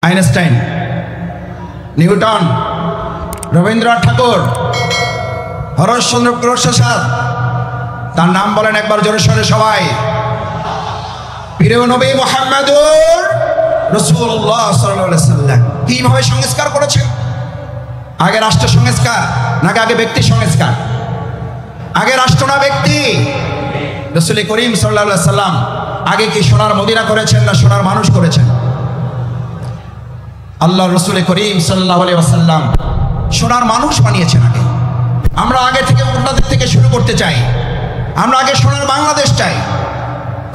Einstein, Newton, Rabindranath ঠাকুর, হরশ্চন্দ্র প্রসাদ, তার নাম বলেন একবার জোরে সোরে সবাই। প্রিয় নবী মুহাম্মদুর রাসূলুল্লাহ সাল্লাল্লাহু আলাইহি ওয়াসাল্লাম কিভাবে সংস্কার করেছেন? আগে রাষ্ট্র সংস্কার নাকি আগে ব্যক্তি সংস্কার? আগে রাষ্ট্র না ব্যক্তি? রাসূল করিম সাল্লাল্লাহু আলাইহি ওয়াসাল্লাম আগে কি সোনার মদিনা করেছেন না সোনার মানুষ করেছেন? আল্লাহ রাসূল করিম সাল্লাল্লাহু আলাইহি ওয়াসাল্লাম সোনার মানুষ বানিয়েছেন। আগে আমরা আগে থেকে আপনাদের থেকে শুরু করতে চাই। আমরা আগে সোনার বাংলাদেশ চাই,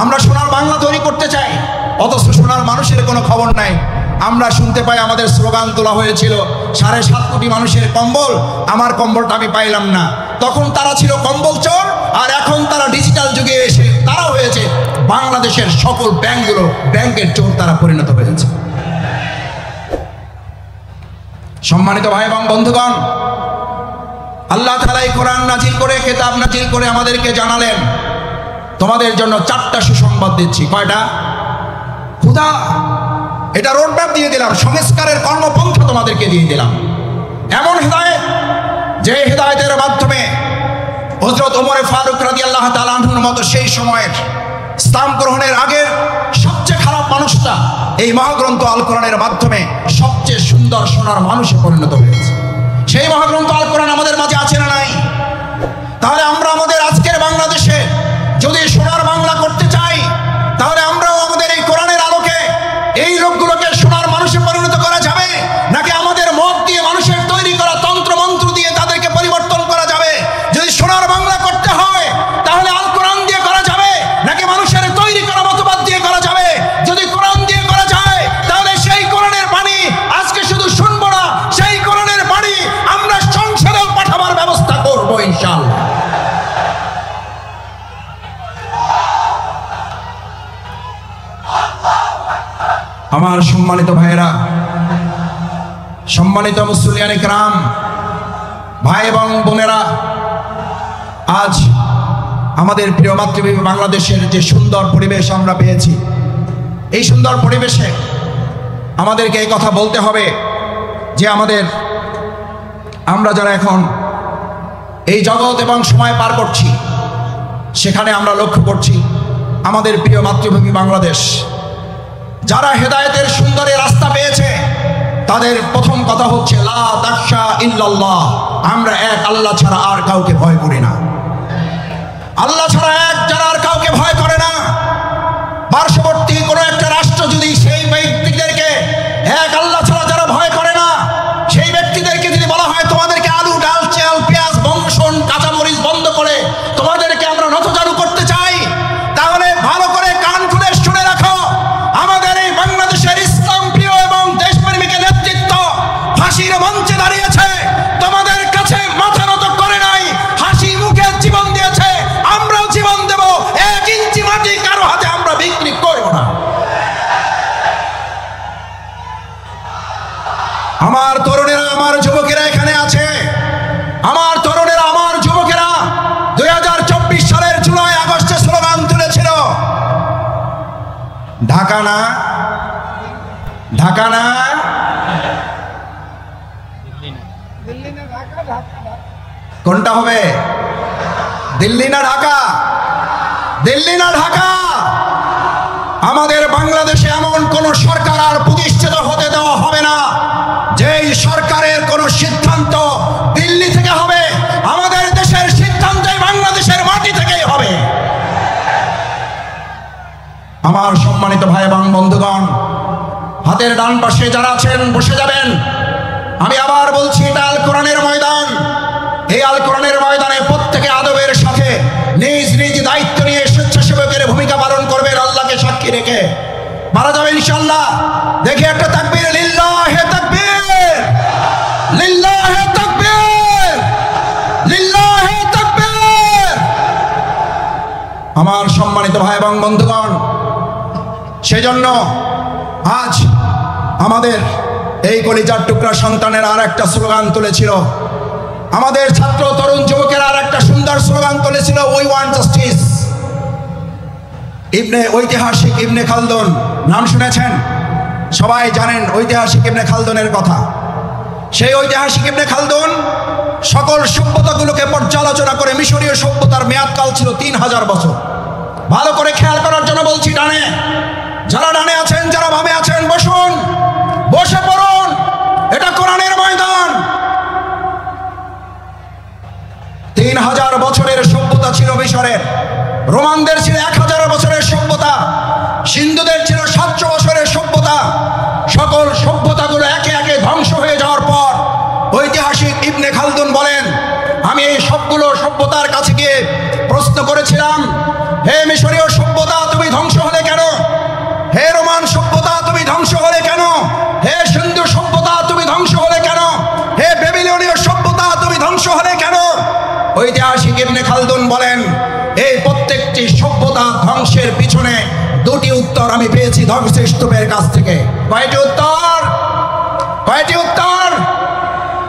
আমরা সোনার বাংলা তৈরি করতে চাই, অথচ সোনার মানুষের কোনো খবর নাই। আমরা শুনতে পাই আমাদের স্লোগান তোলা হয়েছিল 7.5 কোটি মানুষের কম্বল, আমার কম্বলটা আমি পাইলাম না। তখন তারা ছিল কম্বল চোর, আর এখন তারা ডিজিটাল যুগে এসে তারা হয়েছে বাংলাদেশের সকল ব্যাংকগুলো ব্যাংকের চোর তারা পরিণত হয়েছে। সম্মানিত ভাই এবং বন্ধুগণ, আল্লাহ তাআলা এই কোরআন নাজিল করে, কিতাব নাজিল করে আমাদেরকে জানালেন তোমাদের জন্য 4টা সুসংবাদ দিচ্ছি। কয়টা? খুদা এটা রোডম্যাপ দিয়ে দিলাম, সংস্কারের কর্মপন্থা তোমাদেরকে দিয়ে দিলাম। এমন হেদায়েত যে হেদায়েতের মাধ্যমে হযরত ওমর ফারুক রাদিয়াল্লাহু তাআলা আনহুর মতো সেই সময়ের ইসলাম গ্রহণের আগের সবচেয়ে খারাপ মানুষটা এই মহাগ্রন্থ আল কোরআনের মাধ্যমে সবচেয়ে সুন্দর সোনার মানুষে পরিণত হয়েছে। সেই মহাগ্রন্থ আল কোরআন আমাদের মাঝে আছে না নাই? তাহলে আমরা আমাদের আজকের বাংলাদেশে যদি সোনার বাংলা করতে চাই, তাহলে আমরাও আমাদের এই কোরআনের আলোকে এই লোকগুলোকে সোনার মানুষে পরিণত করা যাবে, নাকি আমাদের মত দিয়ে মানুষের তৈরি করা তন্ত্র মন্ত্র দিয়ে তাদেরকে পরিবর্তন করা যাবে? যদি সোনার বাংলা করতে হয় তাহলে আল কোরআন দিয়ে করা যাবে, নাকি মানুষের তৈরি করা মতবাদ দিয়ে করা যাবে? যদি কোরআন দিয়ে করা যায় তাহলে সেই কোরআনের বাণী আজকে শুধু শুনবো না, সেই কোরআনের বাণী আমরা সংসদেও পাঠাবার ব্যবস্থা করবো ইনশাআল্লাহ। আমার সম্মানিত ভাইয়েরা, সম্মানিত মুসলিয়ান ইকরাম, ভাই এবং বোনেরা, আজ আমাদের প্রিয় মাতৃভূমি বাংলাদেশের যে সুন্দর পরিবেশ আমরা পেয়েছি, এই সুন্দর পরিবেশে আমাদেরকে এই কথা বলতে হবে যে আমরা যারা এখন এই জগৎ এবং সময় পার করছি, সেখানে আমরা লক্ষ্য করছি আমাদের প্রিয় মাতৃভূমি বাংলাদেশ যারা হেদায়েতের সুন্দরের রাস্তা পেয়েছে, তাদের প্রথম কথা হচ্ছে লা তাখশা ইল্লাল্লাহ, আমরা এক আল্লাহ ছাড়া আর কাউকে ভয় করি না। আল্লাহ ছাড়া এক যারা আর কাউকে ভয় করে না। পার্শ্ববর্তী কোনো একটা রাষ্ট্র যদি সেই ব্যক্তিদেরকে এক আল্লাহ ছাড়া যারা ভয় করে না, সেই ব্যক্তিদেরকে যদি বলা হয় তোমাদেরকে আলু ডাল চাল পেঁয়াজ বংশন কাঁচামরিচ বন্ধ করে তোমাদেরকে আমরা নতজানু করতে চাই, তাহলে ভালো করে কান খুলে শুনে রাখো, আমাদের এই বাংলাদেশের ইসলাম প্রিয় এবং দেশপ্রেমিকের নেতৃত্ব ফাঁসির মঞ্চে দাঁড়িয়েছে, তোমাদের কাছে মাথা নত করে নাই, হাসি মুখে জীবন দিয়েছে, আমরাও জীবন দেব, 1 ইঞ্চি মাটি কারো হাতে আমরা বিক্রি করব না। আমার তরুণেরা, আমার যুবকেরা এখানে আছে, আমার তরুণেরা, আমার যুবকেরা 2024 সালের জুলাই আগস্টে স্লোগান তুলেছিল, ঢাকা না, ঢাকা না, কোনটা হবে? দিল্লি না ঢাকা? দিল্লি না ঢাকা? আমাদের বাংলাদেশে এমন কোন সরকার আর প্রতিষ্ঠিত হতে দেওয়া হবে না যেই সরকারের কোন সিদ্ধান্ত দিল্লি থেকে হবে। আমাদের দেশের সিদ্ধান্ত বাংলাদেশের মাটি থেকেই হবে। আমার সম্মানিত ভাই এবং বন্ধুগণ, হাতের ডান পাশে যারা আছেন বসে যাবেন। আমি আবার বলছি, এটা আল কোরআনের ময়দান। এই আল কোরআনের ময়দানে প্রত্যেকে আদবের সাথে নিজ নিজ দায়িত্ব নিয়ে স্বেচ্ছাসেবকের ভূমিকা পালন করবেন, আল্লাহকে সাক্ষী রেখে। মারা যাবে ইনশাআল্লাহ। দেখি একটা তাকবীর, লিল্লাহে তাকবীর, লিল্লাহে তাকবীর, লিল্লাহে তাকবীর। আমার সম্মানিত ভাই এবং বন্ধুগণ, সেজন্য আজ আমাদের এই কলিজার টুকরা সন্তানের আর একটা স্লোগান তুলেছিল, আমাদের ছাত্র তরুণ যুবকের আর একটা সুন্দর স্লোগান তুলেছিল, উই ওয়ান্ট জাস্টিস। ঐতিহাসিক ইবনে খালদুন নাম শুনেছেন? সবাই জানেন ঐতিহাসিক ইবনে খালদুনের কথা। সেই ঐতিহাসিক ইবনে খালদুন সকল সভ্যতাগুলোকে পর্যালোচনা করে মিশরীয় সভ্যতার মেয়াদকাল ছিল 3000 বছর। ভালো করে খেয়াল করার জন্য বলছি, ডানে যারা ডানে আছেন, যারা বামে আছেন, বসুন, বসে পড়ুন, এটা কোরআনের ময়দান। 3000 বছরের সভ্যতা ছিল মিশরের, রোমানদের ছিল 1000 বছরের সভ্যতা, সিন্ধুদের ছিল 700 বছরের সভ্যতা। সকল সভ্যতাগুলো একে একে ধ্বংস হয়ে যাওয়ার পর ঐতিহাসিক ইবনে খালদুন বলেন, আমি এই সবগুলো সভ্যতার কাছে গিয়ে প্রশ্ন করেছিলাম, হে মিশরীয় সভ্যতা তুমি ধ্বংস হলে কেন? হে রোমান সভ্যতা তুমি ধ্বংস হলে কেন? হে সিন্ধু সভ্যতা তুমি ধ্বংস হলে কেন? হে বেবিলনীয় সভ্যতা তুমি ধ্বংস হলে কেন? ঐতিহাসিক ইবনে খালদুন বলেন, এই প্রত্যেকটি সভ্যতা ধ্বংসের পিছনে দুটি উত্তর আমি পেয়েছি ধ্বংসস্তূপের কাছ থেকে। কয়টি উত্তর? কয়টি উত্তর?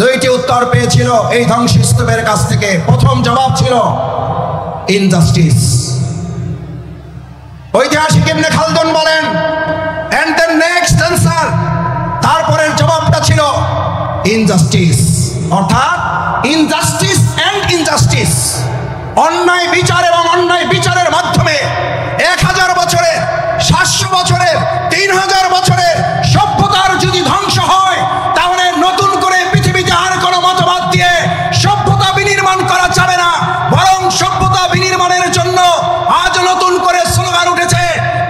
দুইটি উত্তর পেয়েছিল এই ধ্বংসস্তূপের কাছ থেকে। প্রথম জবাব ছিল ইনজাস্টিস। ঐতিহাসিক ইবনে খালদুন বলেন, এন্ড দ্য নেক্সট অ্যান্সার, তারপরের জবাবটা ছিল ইনজাস্টিস, অর্থাৎ ইনজাস্টিস এন্ড ইনজাস্টিস, অন্যায় বিচার এবং অন্যায় বিচারের মাধ্যমে 1000 বছরের, 700 বছরের, 3000 বছরের সভ্যতার যদি ধ্বংস হয়, তাহলে নতুন করে পৃথিবীতে আর কোনো মতবাদ দিয়ে সভ্যতা বিনির্মাণ করা যাবে না। বরং সভ্যতা বিনির্মাণের জন্য আজ নতুন করে স্লোগান উঠেছে,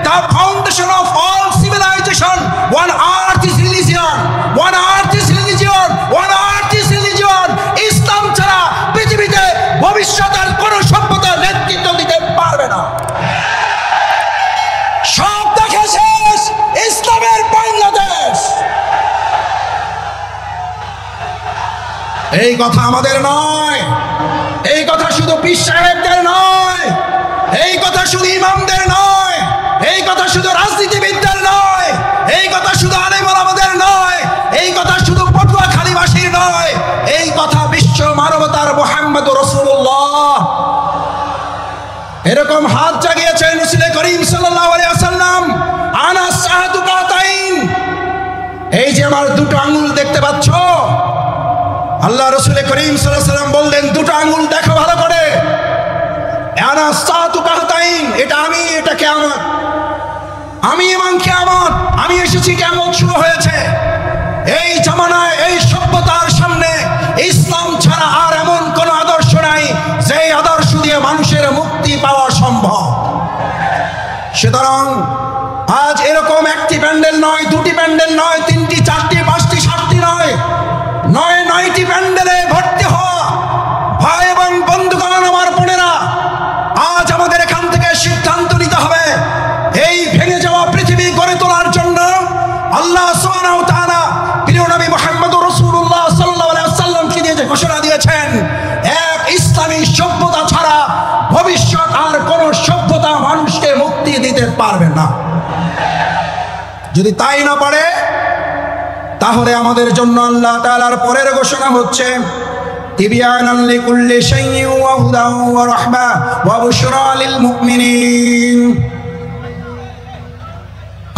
the foundation of all civilization, one earth is religion, one earth is religion, one earth is religion. ইসলাম ছাড়া পৃথিবীতে ভবিষ্যতের কোন সভ্যতার নেতৃত্ব দিতে পারবে না। সব দেখে শেষ ইসলামের বাংলাদেশ। এই কথা আমাদের নয়, এই কথা শুধু পীর সাহেবদের নয়, এই কথা শুধু ইমামদের নয়, এই কথা শুধু রাজনীতিবিদদের নয়, এই কথা শুধু আলেম ওলামাদের নয়, এই কথা শুধু পটুয়াখালীবাসীর নয়, এই কথা বিশ্ব মানবতার মুহাম্মদুর রাসূলুল্লাহ এরকম হাত জাগিয়েছেন রাসূল করিম সাল্লাল্লাহু আলাইহি ওয়াসাল্লাম, আনা সাহাদু কাতাইন, এই যে আমার দুটো আঙ্গুল দেখতে পাচ্ছ, আল্লাহ রাসূল করিম সাল্লাল্লাহু আলাইহি ওয়াসাল্লাম বললেন, দুটো আঙ্গুল দেখো ভালো করে, আনা সাহাদু কাতাইন, এটা আমি, এটা কিয়ামত, আমি এবং কিয়ামত, আমি এসেছি, কিয়ামত শুরু হয়েছে। এই জামানায় এই সভ্যতার সামনে ইসলাম ছাড়া আর এমন কোন আদর্শ নাই যে আদর্শ দিয়ে মানুষের মুক্তি পাওয়া সম্ভব। সুতরাং আজ এরকম একটি প্যান্ডেল নয়, দুটি প্যান্ডেল নয়, 3টি, 4টি, 5টি, 7টি নয়, 9টি প্যান্ডেলে ভর্তি হওয়া ভাই এবং বন্ধুগণ, আমার বোনেরা, আজ আমাদের এখান থেকে সিদ্ধান্ত নিতে হবে এই ভেঙে যাওয়া পৃথিবী গড়ে তোলার জন্য। আল্লাহ সুবহানাহু ওয়া তাআলা প্রিয় নবী মুহাম্মদুর রাসূলুল্লাহ সাল্লাল্লাহু আলাইহি ওয়াসাল্লামকে দিয়ে যে ঘোষণা দিয়েছেন, এক ইসলামী সভ্যতা ছাড়া ভবিষ্যৎ আর কোন সভ্যতা মানুষকে মুক্তি দিতে পারবে না। যদি তাই না পারে, তাহলে আমাদের জন্য আল্লাহ তাআলার পরের ঘোষণা হচ্ছে, তিবিয়ানান লিকুল্লি শাইইন ওয়া হুদান ওয়া রাহমা ওয়া বুশরা লিল মুমিনিন।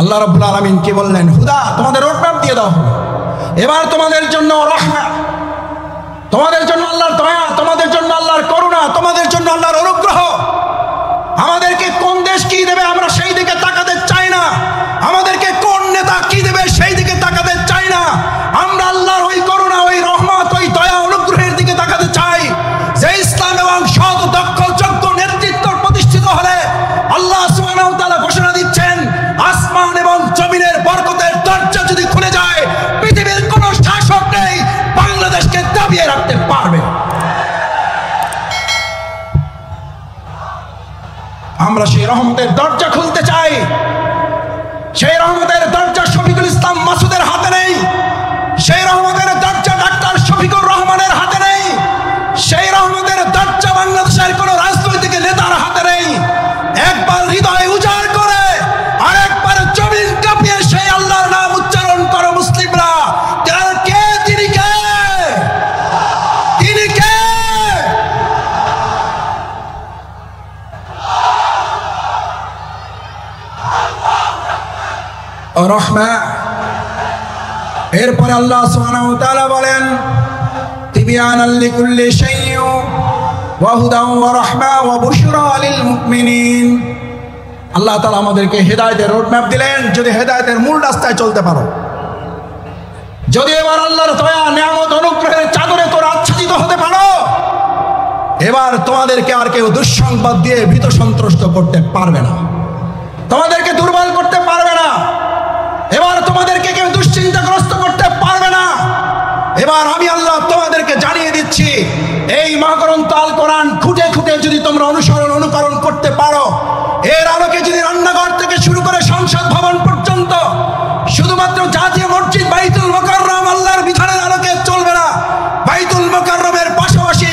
আল্লাহ রাব্বুল আলামিন কি বললেন? হুদা, তোমাদের রোডম্যাপ দিয়ে দাও। এবার তোমাদের জন্য রহমত, তোমাদের জন্য আল্লাহর দয়া, তোমাদের জন্য আল্লাহর করুণা, তোমাদের জন্য আল্লাহর অনুগ্রহ। আমাদেরকে কোন দেশ কি দেবে আমরা সেই দিকে তাকাতে চাই না, আমাদেরকে কোন নেতা কি দেবে সেই দিকে তাকাতে চাই না। আমরা আল্লাহর ওই করুণা, ওই রহমত, ওই দয়া, অনুগ্রহের দিকে তাকাতে চাই, যে ইসলাম এবং সৎ, দক্ষ, যোগ্য নেতৃত্ব প্রতিষ্ঠিত হলে আল্লাহ সুবহানাহু ওয়া তাআলা ঘোষণা দিচ্ছেন, আসমান এবং জমিনের বরকতের দরজা যদি খুলে যায়, পৃথিবীর কোন শাসক নেই বাংলাদেশকে দাবিয়ে রাখতে পারবে। আমরা সেই রহমতের দরজা খুলতে চাই। সেই রহমতের দরজা শফিকুল ইসলাম মাসুদের হাতে নেই, সেই রহমতের দরজা ডাক্তার শফিকুর রহমানের হাতে নেই, সেই রহমতের দরজা বাংলাদেশের কোন রাজনৈতিক নেতার হাতে নেই। একবার হৃদয় উজাড় করে আর একবার জমিন কাঁপিয়ে সেই আল্লাহর নাম উচ্চারণ করো মুসলিমরা, কে? তিনি কে? তিনি কে? রহমা এরপরে আল্লাহ সুবহানাহু ওয়া তাআলা বলেন তিবয়ানাল লিকুল্লি শাইইন ওয়া হুদান ওয়া রাহমা ওয়া বুশরা লিল মুমিনিন। আল্লাহ তাআলা আমাদেরকে হেদায়েতের রোডম্যাপ দিলেন। যদি হেদায়েতের মূল রাস্তায় চলতে পারো, যদি এবার আল্লাহর দয়া নিয়ামত অনুগ্রহের চাদরে তোরা আচ্ছাদিত হতে পারো, এবার তোমাদেরকে আর কেউ দুঃসংবাদ দিয়ে ভীত সন্ত্রস্ত করতে পারবে না, তোমাদেরকে দুর্বল করতে পারবে না, এবার তোমাদেরকে কেউ দুশ্চিন্তাগ্রস্ত করতে পারবে না। এবার আমি আল্লাহ তোমাদেরকে জানিয়ে দিচ্ছি, এই মহাগ্রন্থ আল কোরআন খুঁটে খুঁটে যদি তোমরা অনুকরণ করতে পারো, এর আলোকে যদি রান্নাঘর থেকে শুরু করে সংসদ ভবন পর্যন্ত শুধুমাত্র জাতীয় মসজিদ বাইতুল মুকাররম আল্লাহর বিধানের আলোকে চলবে না, বাইতুল মুকাররমের পাশাপাশি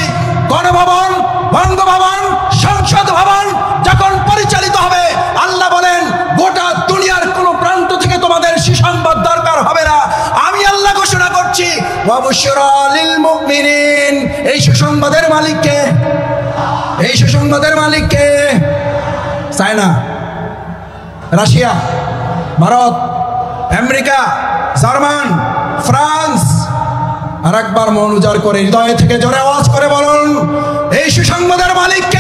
গণভবন, বঙ্গভবন, সংসদ ভবন যখন পরিচালিত হবে, আল্লাহ বলেন গোটা দুনিয়ার কোন প্রান্ত থেকে তোমাদের সুসংবাদ দরকার হবে না। আমি আল্লাহ ঘোষণা করছি ওয়া বুশরা লিল মুমিনিন। এই সুসংবাদের মালিক কে? এই সুসংবাদের মালিক কে? China, Russia, Bharat, America, German, France? আর একবার মন উজাড় করে হৃদয় থেকে জোরে আওয়াজ করে বলুন, এই সুসংবাদের মালিক কে?